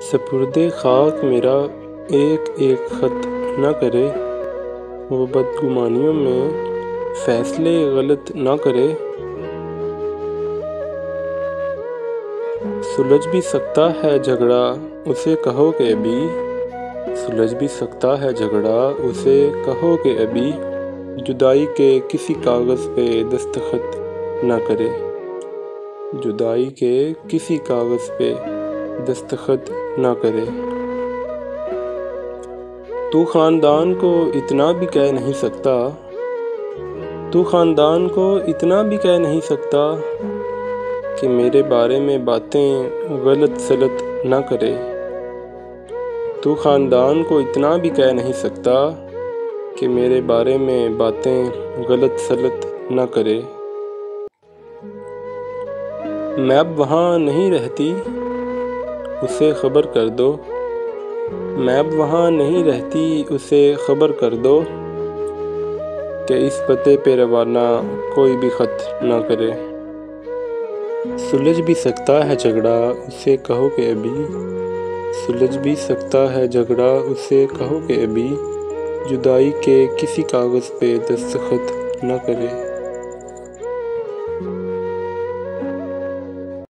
سپرد خاک میرا ایک ایک خط نہ کرے، وہ بدگمانیوں میں فیصلے غلط نہ کرے۔ سلجھ بھی سکتا ہے جھگڑا اسے کہو کہ ابھی، سلجھ بھی سکتا ہے جھگڑا اسے کہو کہ ابھی، جدائی کے کسی کاغذ پہ دستخط نہ کرے، جدائی کے کسی کاغذ پہ دستخط نہ کرے۔ تو خاندان کو اتنا بھی کہہ نہیں سکتا، تو خاندان کو اتنا بھی کہہ نہیں سکتا کہ میرے بارے میں باتیں غلط سلط نہ کرے، تو خاندان کو اتنا بھی کہہ نہیں سکتا کہ میرے بارے میں باتیں غلط سلط نہ کرے۔ میں اب وہاں نہیں رہتی اسے خبر کر دو، میں اب وہاں نہیں رہتی اسے خبر کر دو کہ اس پتے پہ روانہ کوئی بھی خط نہ کرے۔ سلجھ بھی سکتا ہے جھگڑا اسے کہو کہ ابھی، سلجھ بھی سکتا ہے جھگڑا اسے کہو کہ ابھی، جدائی کے کسی کاغذ پہ دستخط نہ کرے۔